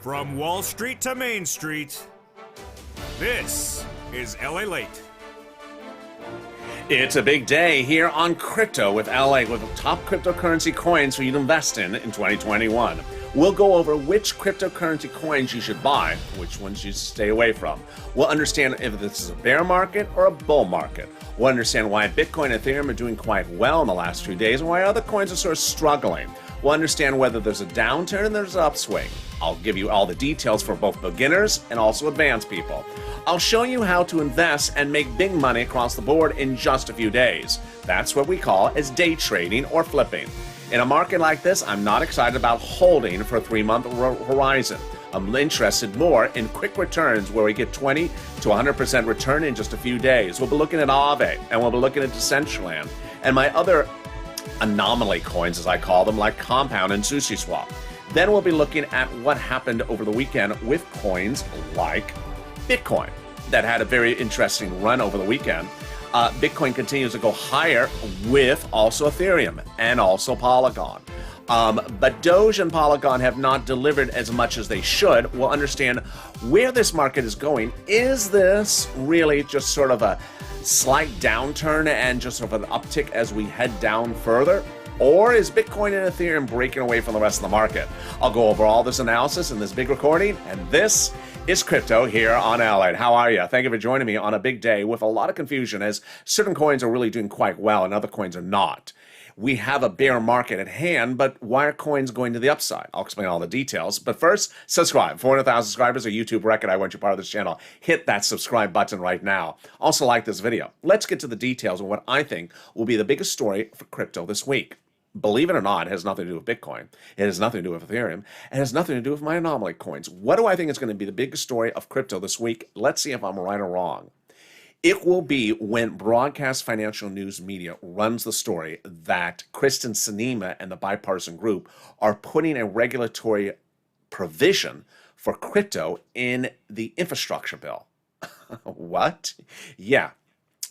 From Wall Street to Main Street, this is LALATE. It's a big day here on Crypto with LA, with top cryptocurrency coins for you to invest in 2021. We'll go over which cryptocurrency coins you should buy, which ones you should stay away from. We'll understand if this is a bear market or a bull market. We'll understand why Bitcoin and Ethereum are doing quite well in the last few days and why other coins are sort of struggling. We'll understand whether there's a downturn and there's an upswing. I'll give you all the details for both beginners and also advanced people. I'll show you how to invest and make big money across the board in just a few days. That's what we call as day trading or flipping. In a market like this, I'm not excited about holding for a 3-month horizon. I'm interested more in quick returns where we get 20 to 100% return in just a few days. We'll be looking at Aave, and we'll be looking at Decentraland, and my other anomaly coins, as I call them, like Compound and SushiSwap. Then we'll be looking at what happened over the weekend with coins like Bitcoin that had a very interesting run over the weekend. Bitcoin continues to go higher with also Ethereum and also Polygon. But Doge and Polygon have not delivered as much as they should. We'll understand where this market is going. Is this really just sort of a slight downturn and just sort of an uptick as we head down further? Or is Bitcoin and Ethereum breaking away from the rest of the market? I'll go over all this analysis in this big recording, and this is Crypto here on LALATE. How are you? Thank you for joining me on a big day with a lot of confusion, as certain coins are really doing quite well and other coins are not. We have a bear market at hand, but why are coins going to the upside? I'll explain all the details. But first, subscribe. 400,000 subscribers, a YouTube record. I want you part of this channel. Hit that subscribe button right now. Also like this video. Let's get to the details of what I think will be the biggest story for crypto this week. Believe it or not, it has nothing to do with Bitcoin. It has nothing to do with Ethereum. It has nothing to do with my anomaly coins. What do I think is going to be the biggest story of crypto this week? Let's see if I'm right or wrong. It will be when broadcast financial news media runs the story that Kristen Sinema and the bipartisan group are putting a regulatory provision for crypto in the infrastructure bill. What? Yeah.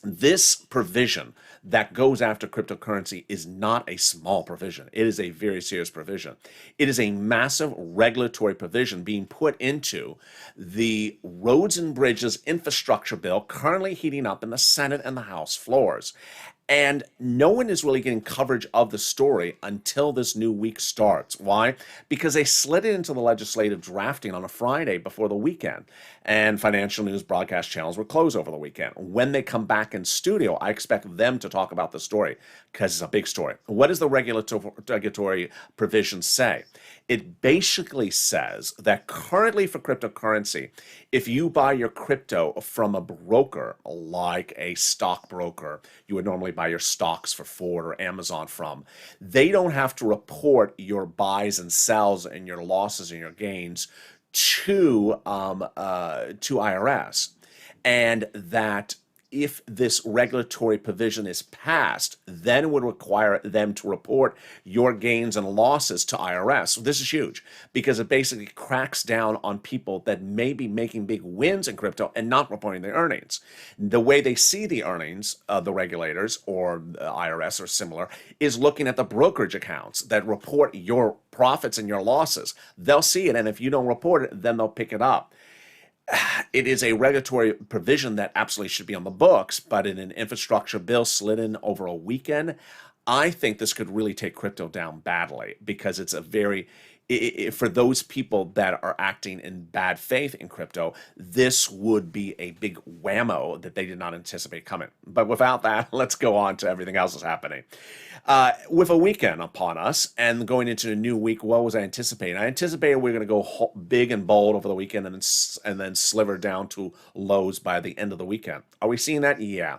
This provision that goes after cryptocurrency is not a small provision. It is a very serious provision. It is a massive regulatory provision being put into the Roads and Bridges infrastructure bill currently heating up in the Senate and the House floors. And no one is really getting coverage of the story until this new week starts. Why? Because they slid it into the legislative drafting on a Friday before the weekend. And financial news broadcast channels were closed over the weekend. When they come back in studio, I expect them to talk about the story because it's a big story. What does the regulatory provision say? It basically says that currently for cryptocurrency, if you buy your crypto from a broker like a stockbroker, you would normally buy your stocks for Ford or Amazon from, they don't have to report your buys and sells and your losses and your gains to IRS. And that if this regulatory provision is passed, then it would require them to report your gains and losses to IRS. So this is huge because it basically cracks down on people that may be making big wins in crypto and not reporting their earnings. The way they see the earnings, the regulators or the IRS or similar, is looking at the brokerage accounts that report your profits and your losses. They'll see it, and if you don't report it, then they'll pick it up. It is a regulatory provision that absolutely should be on the books, but in an infrastructure bill slid in over a weekend, I think this could really take crypto down badly because it's a very, for those people that are acting in bad faith in crypto, this would be a big whammo that they did not anticipate coming. But without that, let's go on to everything else that's happening. With a weekend upon us and going into a new week, what was I anticipating? I anticipated we are going to go big and bold over the weekend and then sliver down to lows by the end of the weekend. Are we seeing that? Yeah.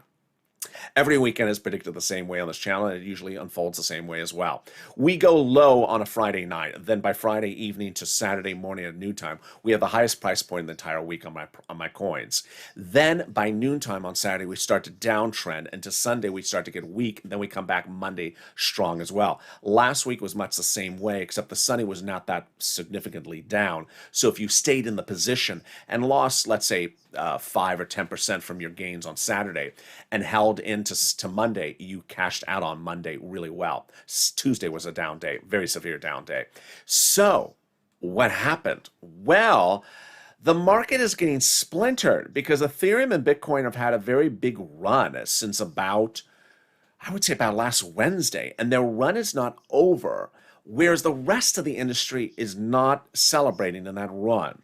Every weekend is predicted the same way on this channel, and it usually unfolds the same way as well. We go low on a Friday night. Then by Friday evening to Saturday morning at noontime, we have the highest price point in the entire week on my coins. Then by noontime on Saturday, we start to downtrend, and to Sunday, we start to get weak. Then we come back Monday strong as well. Last week was much the same way, except the Sunday was not that significantly down. So if you stayed in the position and lost, let's say, 5 or 10% from your gains on Saturday and held into Monday, you cashed out on Monday really well. Tuesday was a down day, very severe down day. So What happened? Well, the market is getting splintered because Ethereum and Bitcoin have had a very big run since about, I would say about last Wednesday, and their run is not over, whereas the rest of the industry is not celebrating in that run.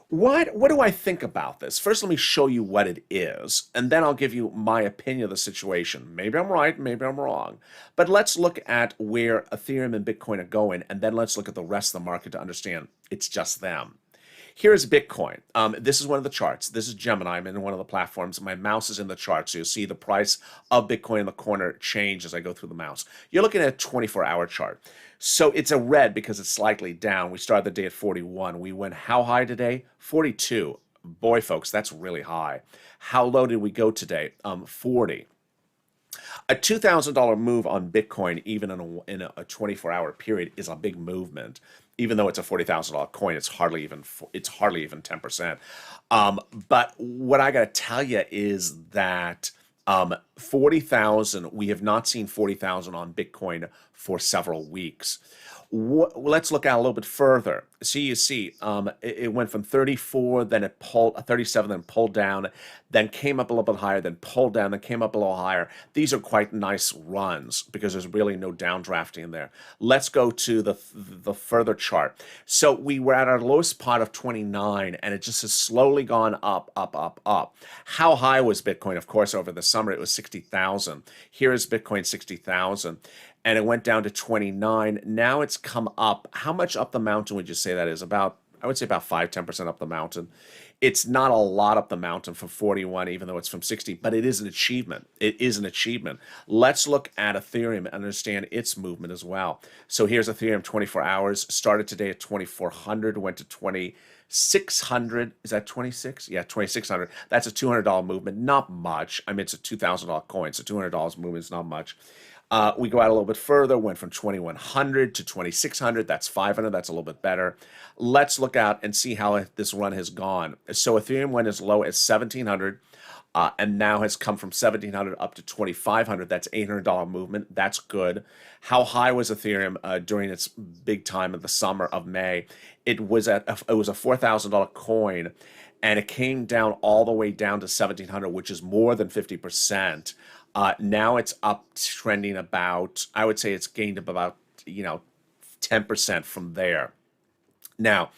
What do I think about this? First, let me show you what it is, and then I'll give you my opinion of the situation. Maybe I'm right, maybe I'm wrong. But let's look at where Ethereum and Bitcoin are going, and then let's look at the rest of the market to understand it's just them. Here's Bitcoin. This is one of the charts. This is Gemini. I'm in one of the platforms. My mouse is in the chart, so you'll see the price of Bitcoin in the corner change as I go through the mouse. You're looking at a 24-hour chart. So it's a red because it's slightly down. We started the day at 41. We went how high today? 42. Boy, folks, that's really high. How low did we go today? 40. A $2,000 move on Bitcoin, even in a 24-hour period, is a big movement. Even though it's a $40,000 coin, it's hardly even 10%. But what I got to tell you is that 40,000, we have not seen 40,000 on Bitcoin for several weeks. Let's look out a little bit further. So you see, it went from 34, then it pulled 37, then pulled down, then came up a little bit higher, then pulled down, then came up a little higher. These are quite nice runs because there's really no downdrafting in there. Let's go to the further chart. So we were at our lowest spot of 29, and it just has slowly gone up, up, up, up. How high was Bitcoin? Of course, over the summer, it was 60,000. Here is Bitcoin 60,000. And it went down to 29. Now it's come up. How much up the mountain would you say that is? About, I would say about 5-10% up the mountain. It's not a lot up the mountain from 41, even though it's from 60, but it is an achievement. It is an achievement. Let's look at Ethereum and understand its movement as well. So here's Ethereum 24 hours. Started today at 2,400, went to 2,600. Is that 26? Yeah, 2,600. That's a $200 movement. Not much. I mean, it's a $2,000 coin, so $200 movement is not much. We go out a little bit further, went from 2,100 to 2,600. That's 500. That's a little bit better. Let's look out and see how this run has gone. So Ethereum went as low as 1,700 and now has come from 1,700 up to 2,500. That's $800 movement. That's good. How high was Ethereum during its big time of the summer of May? It was a $4,000 coin, and it came down all the way down to 1,700, which is more than 50%. Now it's up trending about, I would say it's gained up about, 10% from there. Now,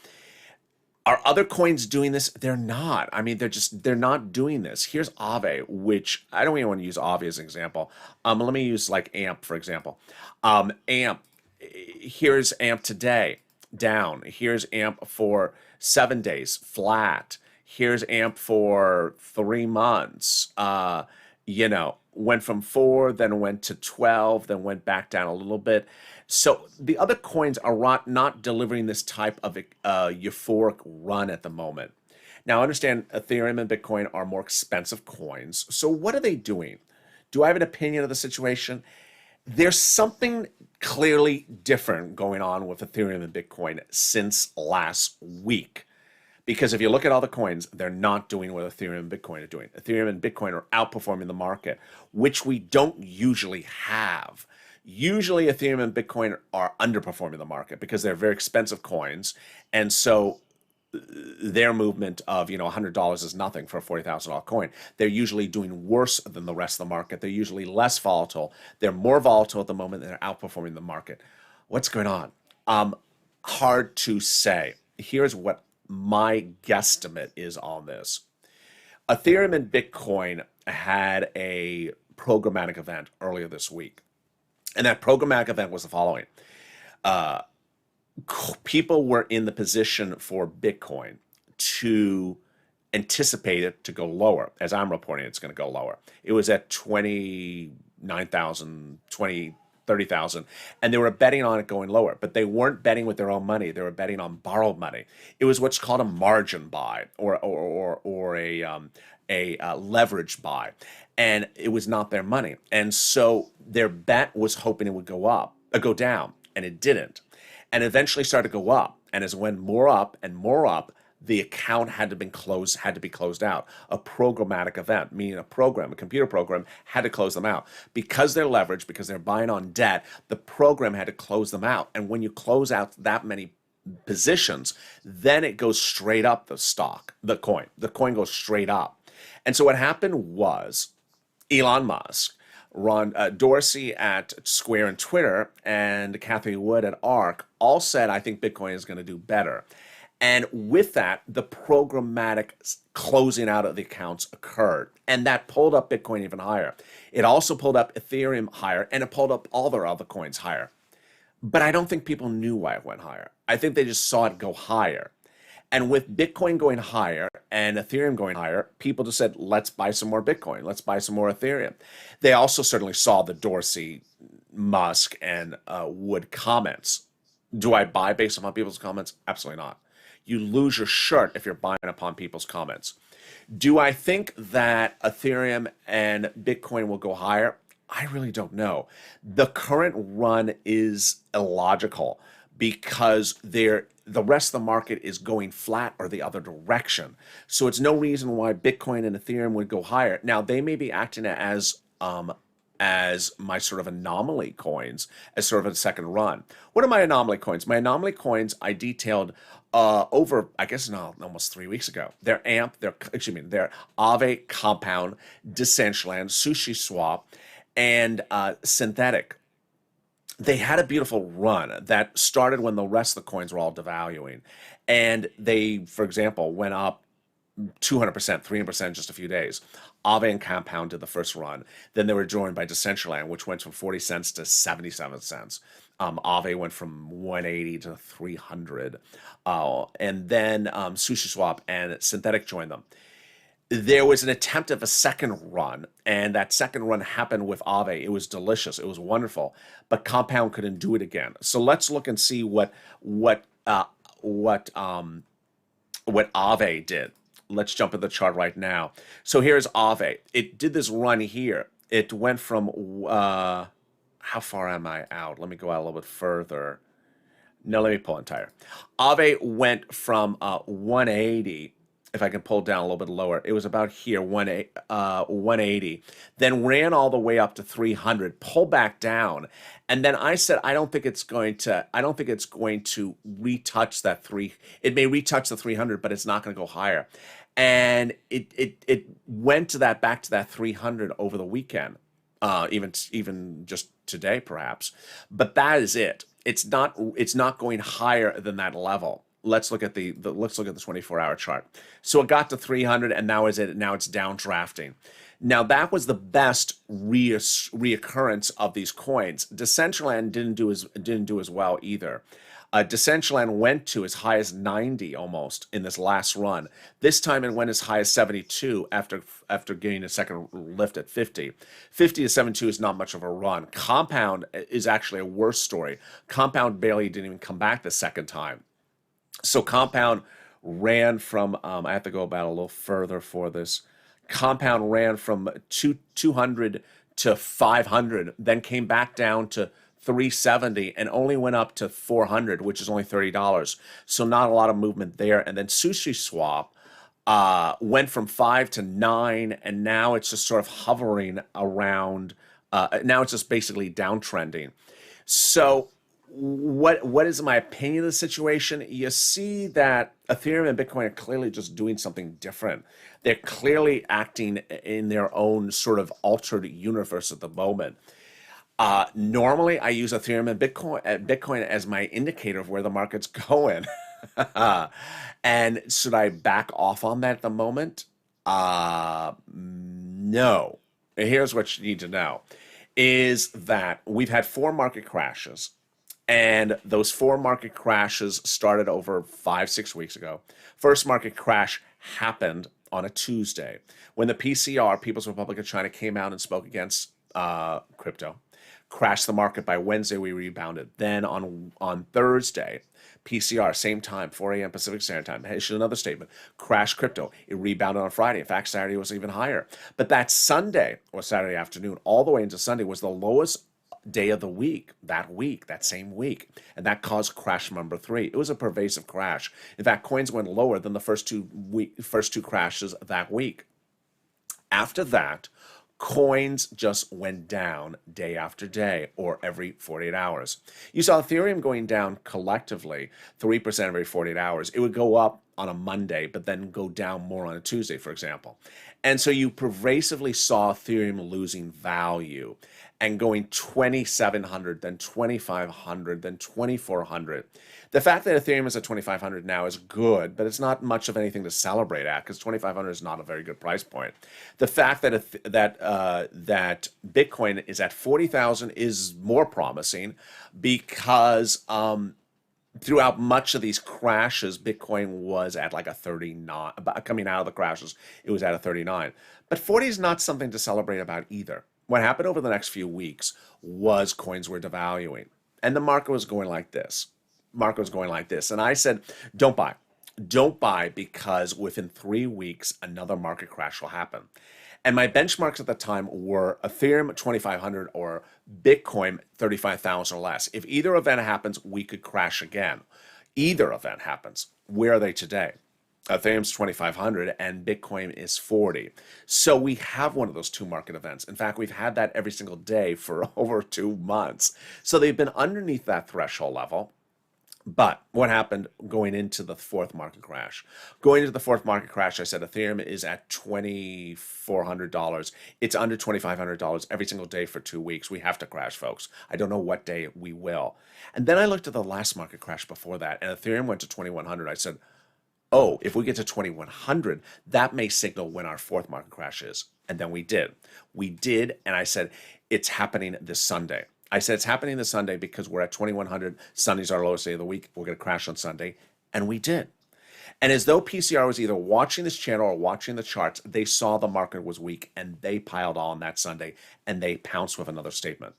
are other coins doing this? They're not. I mean, they're not doing this. Here's Aave, which I don't even want to use Aave as an example. Let me use like AMP, for example. AMP, here's AMP today, down. Here's AMP for 7 days, flat. Here's AMP for 3 months. Went from 4, then went to 12, then went back down a little bit. So the other coins are not delivering this type of euphoric run at the moment. Now, understand Ethereum and Bitcoin are more expensive coins. So what are they doing? Do I have an opinion of the situation? There's something clearly different going on with Ethereum and Bitcoin since last week. Because if you look at all the coins, they're not doing what Ethereum and Bitcoin are doing. Ethereum and Bitcoin are outperforming the market, which we don't usually have. Usually Ethereum and Bitcoin are underperforming the market because they're very expensive coins. And so their movement of, $100 is nothing for a $40,000 coin. They're usually doing worse than the rest of the market. They're usually less volatile. They're more volatile at the moment, and they're outperforming the market. What's going on? Hard to say. Here's what my guesstimate is on this. Ethereum and Bitcoin had a programmatic event earlier this week. And that programmatic event was the following. People were in the position for Bitcoin to anticipate it to go lower. As I'm reporting, it's going to go lower. It was at 29,000, 30,000, and they were betting on it going lower, but they weren't betting with their own money. They were betting on borrowed money. It was what's called a margin buy or a leverage buy, and it was not their money. And so their bet was hoping it would go down, and it didn't, and eventually started to go up. And as it went more up and more up, the account had to be closed out. A programmatic event, meaning a computer program, had to close them out. Because they're leveraged, because they're buying on debt, the program had to close them out. And when you close out that many positions, then it goes straight up the coin goes straight up. And so what happened was Elon Musk, Ron Dorsey at Square and Twitter, and Kathy Wood at ARK all said, I think Bitcoin is going to do better. And with that, the programmatic closing out of the accounts occurred. And that pulled up Bitcoin even higher. It also pulled up Ethereum higher, and it pulled up all their other coins higher. But I don't think people knew why it went higher. I think they just saw it go higher. And with Bitcoin going higher and Ethereum going higher, people just said, let's buy some more Bitcoin. Let's buy some more Ethereum. They also certainly saw the Dorsey, Musk, and Wood comments. Do I buy based upon people's comments? Absolutely not. You lose your shirt if you're buying upon people's comments. Do I think that Ethereum and Bitcoin will go higher? I really don't know. The current run is illogical because the rest of the market is going flat or the other direction. So it's no reason why Bitcoin and Ethereum would go higher. Now, they may be acting as my sort of anomaly coins, as sort of a second run. What are my anomaly coins? My anomaly coins I detailed over, I guess, almost 3 weeks ago. They're they're Aave, Compound, Decentraland, SushiSwap, and Synthetic. They had a beautiful run that started when the rest of the coins were all devaluing. And they, for example, went up 200%, 300% in just a few days. Aave and Compound did the first run. Then they were joined by Decentraland, which went from 40 cents to 77 cents. Aave went from 180 to 300. And then SushiSwap and Synthetic joined them. There was an attempt of a second run, and that second run happened with Aave. It was delicious. It was wonderful, but Compound couldn't do it again. So let's look and see what Aave did. Let's jump in the chart right now. So here's Aave. It did this run here. It went from how far am I out? Let me go out a little bit further. No, let me pull entire. Aave went from 180. If I can pull down a little bit lower, it was about here, 180, then ran all the way up to 300, pulled back down, and then I said, I don't think it's going to retouch that it may retouch the 300, but it's not going to go higher. And it went back to that 300 over the weekend, even just today perhaps. But that is it. It's not going higher than that level. Let's look at the 24-hour chart. So it got to 300, and now it's downdrafting. Now that was the best reoccurrence of these coins. Decentraland didn't do as well either. Decentraland went to as high as 90 almost in this last run. This time it went as high as 72 after getting a second lift at 50. 50 to 72 is not much of a run. Compound is actually a worse story. Compound barely didn't even come back the second time. So Compound ran from, I have to go about a little further for this. Compound ran from 200 to 500, then came back down to 370 and only went up to 400, which is only $30. So not a lot of movement there. And then SushiSwap went from 5 to 9, and now it's just sort of hovering around. Now it's just basically downtrending. So what is my opinion of the situation? You see that Ethereum and Bitcoin are clearly just doing something different. They're clearly acting in their own sort of altered universe at the moment. Normally, I use Ethereum and Bitcoin as my indicator of where the market's going. And should I back off on that at the moment? No. Here's what you need to know, is that we've had 4 market crashes. And those 4 market crashes started over 5-6 weeks ago. First market crash happened on a Tuesday when the PCR, People's Republic of China, came out and spoke against crypto. Crashed the market. By Wednesday, we rebounded. Then on Thursday, PCR, same time, 4 a.m. Pacific Standard Time, issued another statement. Crashed crypto. It rebounded on Friday. In fact, Saturday was even higher. But that Sunday, or Saturday afternoon, all the way into Sunday, was the lowest day of the week, that same week. And that caused crash number 3. It was a pervasive crash. In fact, coins went lower than the first two crashes that week. After that, Coins just went down day after day or every 48 hours. You saw Ethereum going down collectively 3% every 48 hours. It would go up on a Monday, but then go down more on a Tuesday, for example. And so you pervasively saw Ethereum losing value and going 2,700, then 2,500, then 2,400. The fact that Ethereum is at 2,500 now is good, but it's not much of anything to celebrate at because 2,500 is not a very good price point. The fact that that Bitcoin is at 40,000 is more promising because throughout much of these crashes, Bitcoin was at like a 39. Coming out of the crashes, it was at a 39. But 40 is not something to celebrate about either. What happened over the next few weeks was coins were devaluing, and the market was going like this. Market was going like this, and I said, "Don't buy, don't buy," because within 3 weeks another market crash will happen. And my benchmarks at the time were Ethereum 2,500 or Bitcoin 35,000 or less. If either event happens, we could crash again. Either event happens. Where are they today? Ethereum's 2,500 and Bitcoin is 40. So we have one of those two market events. In fact, we've had that every single day for over 2 months. So they've been underneath that threshold level. But what happened going into the fourth market crash? Going into the fourth market crash, I said Ethereum is at $2,400. It's under $2,500 every single day for 2 weeks. We have to crash, folks. I don't know what day we will. And then I looked at the last market crash before that, and Ethereum went to 2,100. I said, oh, if we get to 2,100, that may signal when our fourth market crash is. And then we did. We did, and I said, it's happening this Sunday. I said, it's happening this Sunday because we're at 2,100. Sunday's our lowest day of the week. We're going to crash on Sunday. And we did. And as though PCR was either watching this channel or watching the charts, they saw the market was weak, and they piled on that Sunday, and they pounced with another statement.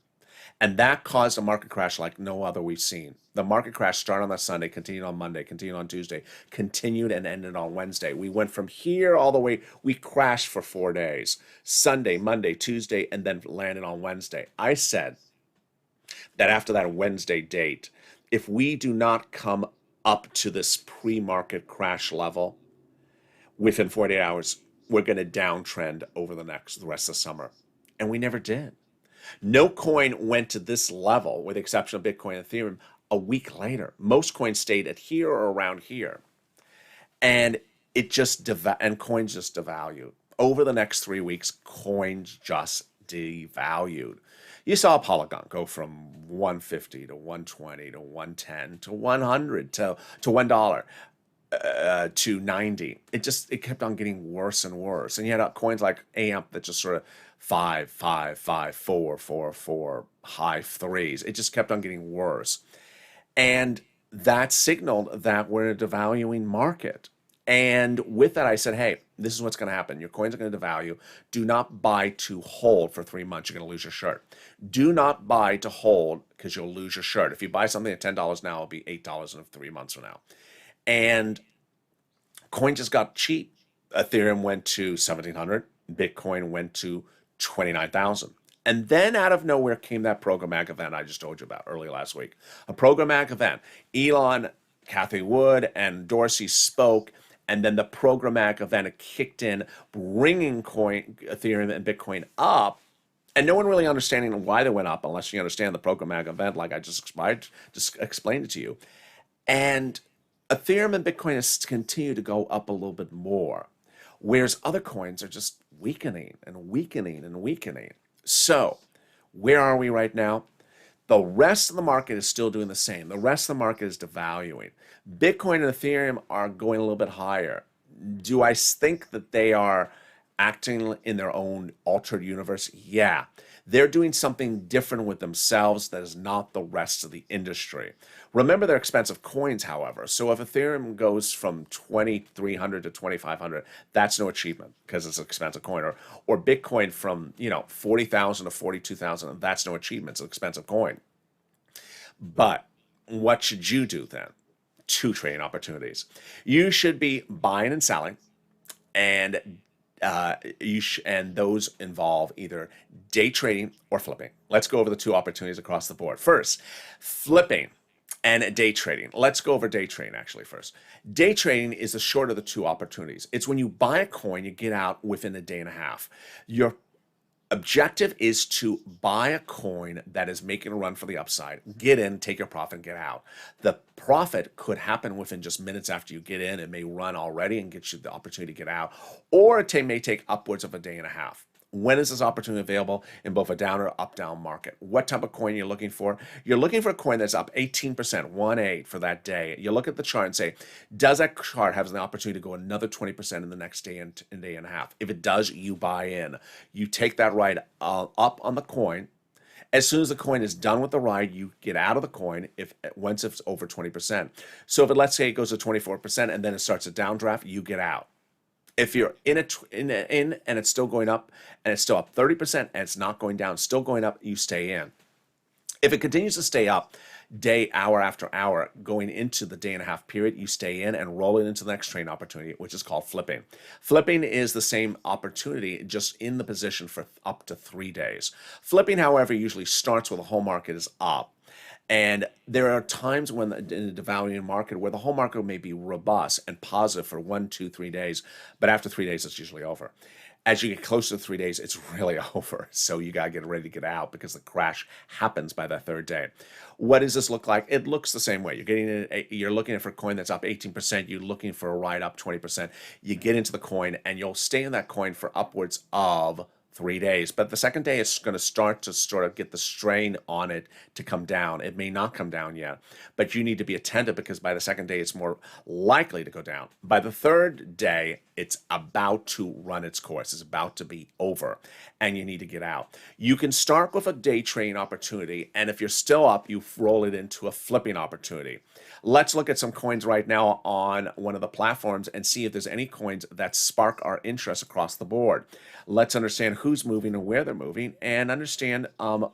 And that caused a market crash like no other we've seen. The market crash started on that Sunday, continued on Monday, continued on Tuesday, continued and ended on Wednesday. We went from here all the way. We crashed for 4 days, Sunday, Monday, Tuesday, and then landed on Wednesday. I said that after that Wednesday date, if we do not come up to this pre-market crash level within 48 hours, we're going to downtrend over the rest of the summer. And we never did. No coin went to this level, with the exception of Bitcoin and Ethereum, a week later. Most coins stayed at here or around here. And it just and coins just devalued. Over the next 3 weeks, coins just devalued. You saw Polygon go from 150 to 120 to 110 to 100 to $1 to 90. It kept on getting worse and worse. And you had coins like AMP that just sort of 5, 5, 5, 4, 4, 4, high threes. It just kept on getting worse. And that signaled that we're in a devaluing market. And with that, I said, hey, this is what's going to happen. Your coins are going to devalue. Do not buy to hold for 3 months. You're going to lose your shirt. Do not buy to hold because you'll lose your shirt. If you buy something at $10 now, it'll be $8 in 3 months from now. And coin just got cheap. Ethereum went to 1,700. Bitcoin went to 29,000. And then out of nowhere came that programmatic event I just told you about early last week. A programmatic event. Elon, Cathie Wood, and Dorsey spoke, and then the programmatic event kicked in, bringing Ethereum and Bitcoin up, and no one really understanding why they went up unless you understand the programmatic event like I just explained it to you. And Ethereum and Bitcoin has continued to go up a little bit more, whereas other coins are just weakening and weakening and weakening. So where are we right now? The rest of the market is still doing the same. The rest of the market is devaluing. Bitcoin and Ethereum are going a little bit higher. Do I think that they are acting in their own altered universe? Yeah. They're doing something different with themselves that is not the rest of the industry. Remember, they're expensive coins, however. So if Ethereum goes from 2,300 to 2,500, that's no achievement because it's an expensive coin. Or Bitcoin from 40,000 to 42,000, that's no achievement. It's an expensive coin. But what should you do then? 2 trading opportunities. You should be buying and selling, and and those involve either day trading or flipping. Let's go over the 2 opportunities across the board. First, flipping and day trading. Let's go over day trading actually first. Day trading is the short of the 2 opportunities. It's when you buy a coin, you get out within a day and a half. Your Objective is to buy a coin that is making a run for the upside. Get in, take your profit, and get out. The profit could happen within just minutes after you get in. It may run already and get you the opportunity to get out, or it may take upwards of a day and a half. When is this opportunity available? In both a down or up-down market. What type of coin you're looking for? You're looking for a coin that's up 18%, 1-8 for that day. You look at the chart and say, does that chart have an opportunity to go another 20% in the next day and day and a half? If it does, you buy in. You take that ride up on the coin. As soon as the coin is done with the ride, you get out of the coin once it's over 20%. So if let's say it goes to 24% and then it starts a downdraft, you get out. If you're in and it's still going up and it's still up 30% and it's not going down, still going up, you stay in. If it continues to stay up day, hour after hour, going into the day and a half period, you stay in and roll it into the next trade opportunity, which is called flipping. Flipping is the same opportunity, just in the position for up to 3 days. Flipping, however, usually starts where the whole market is up. And there are times when in the devaluing market where the whole market may be robust and positive for 1, 2, 3 days, but after 3 days, it's usually over. As you get closer to 3 days, it's really over. So you got to get ready to get out because the crash happens by that third day. What does this look like? It looks the same way. You're looking for a coin that's up 18%. You're looking for a ride up 20%. You get into the coin and you'll stay in that coin for upwards of 3 days, but the second day it's going to start to sort of get the strain on it to come down. It may not come down yet, but you need to be attentive because by the second day it's more likely to go down. By the third day, it's about to run its course. It's about to be over, and you need to get out. You can start with a day trading opportunity, and if you're still up, you roll it into a flipping opportunity. Let's look at some coins right now on one of the platforms and see if there's any coins that spark our interest across the board. Let's understand who's moving and where they're moving and understand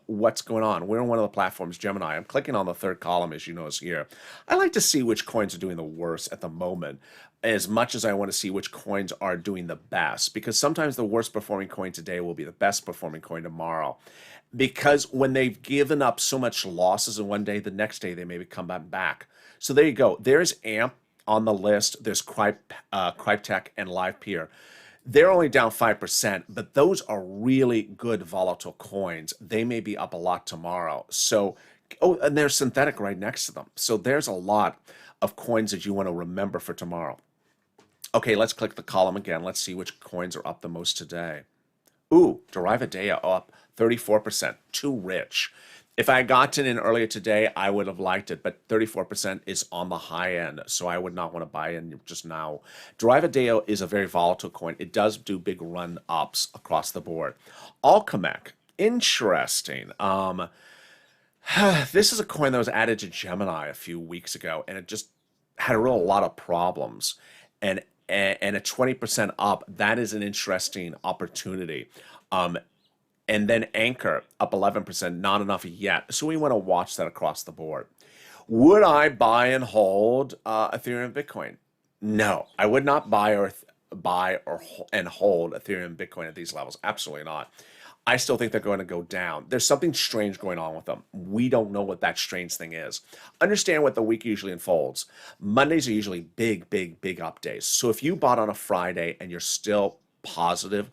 what's going on. We're on one of the platforms, Gemini. I'm clicking on the third column, as you notice here. I like to see which coins are doing the worst at the moment, as much as I want to see which coins are doing the best, because sometimes the worst performing coin today will be the best performing coin tomorrow. Because when they've given up so much losses in one day, the next day they maybe come back. So there you go. There's AMP on the list. There's Cryptech and LivePeer. They're only down 5%, but those are really good volatile coins. They may be up a lot tomorrow. So, and there's synthetic right next to them. So there's a lot of coins that you want to remember for tomorrow. Okay, let's click the column again. Let's see which coins are up the most today. Ooh, Derivatea up 34%, too rich. If I had gotten in earlier today, I would have liked it, but 34% is on the high end, so I would not want to buy in just now. Derivatea is a very volatile coin. It does do big run-ups across the board. Alchemech, interesting. This is a coin that was added to Gemini a few weeks ago, and it just had a lot of problems. And a 20% up, that is an interesting opportunity. And then Anchor up 11%, not enough yet. So we want to watch that across the board. Would I buy and hold Ethereum and Bitcoin? No, I would not buy and hold Ethereum and Bitcoin at these levels. Absolutely not. I still think they're going to go down. There's something strange going on with them. We don't know what that strange thing is. Understand what the week usually unfolds. Mondays are usually big up days. So if you bought on a Friday and you're still positive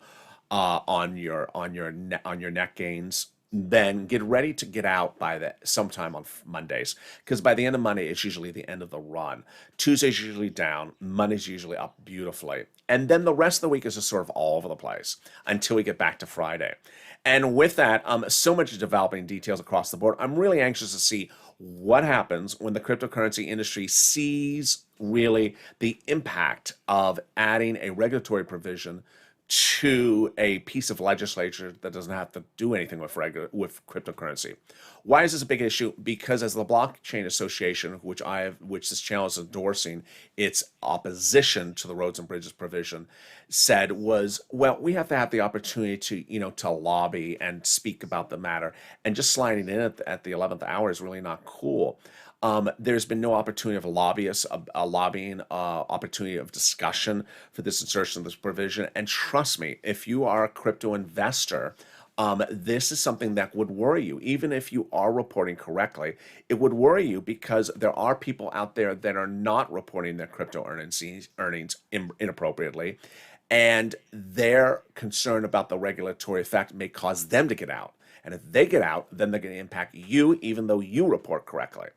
on your net gains, then get ready to get out by sometime on Mondays, because by the end of Monday it's usually the end of the run. Tuesday's usually down, Monday's usually up beautifully, and then the rest of the week is just sort of all over the place until we get back to Friday. And with that, so much developing details across the board. I'm really anxious to see what happens when the cryptocurrency industry sees really the impact of adding a regulatory provision to a piece of legislature that doesn't have to do anything with cryptocurrency. Why is this a big issue? Because as the Blockchain Association, which this channel is endorsing, its opposition to the Roads and Bridges provision, said was, well, we have to have the opportunity to lobby and speak about the matter, and just sliding in at the 11th hour is really not cool. There's been no opportunity of a lobbying opportunity of discussion for this insertion of this provision. And trust me, if you are a crypto investor, this is something that would worry you. Even if you are reporting correctly, it would worry you because there are people out there that are not reporting their crypto earnings inappropriately, and their concern about the regulatory effect may cause them to get out. And if they get out, then they're going to impact you, even though you report correctly.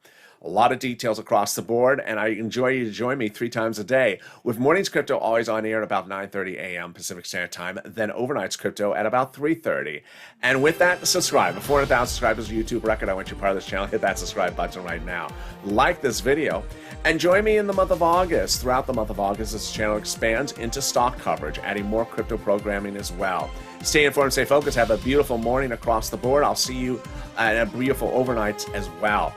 A lot of details across the board, and I enjoy you to join me 3 times a day with Mornings Crypto always on air at about 9:30 a.m. Pacific Standard Time, then Overnights Crypto at about 3:30. And with that, subscribe. At 400,000 subscribers, YouTube record, I want you part of this channel. Hit that subscribe button right now. Like this video, and join me in the month of August. Throughout the month of August, this channel expands into stock coverage, adding more crypto programming as well. Stay informed, stay focused. Have a beautiful morning across the board. I'll see you at a beautiful overnights as well.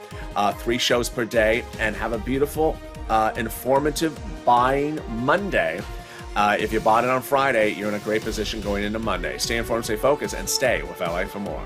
3 shows per day, and have a beautiful, informative buying Monday. If you bought it on Friday, you're in a great position going into Monday. Stay informed, stay focused, and stay with LA for more.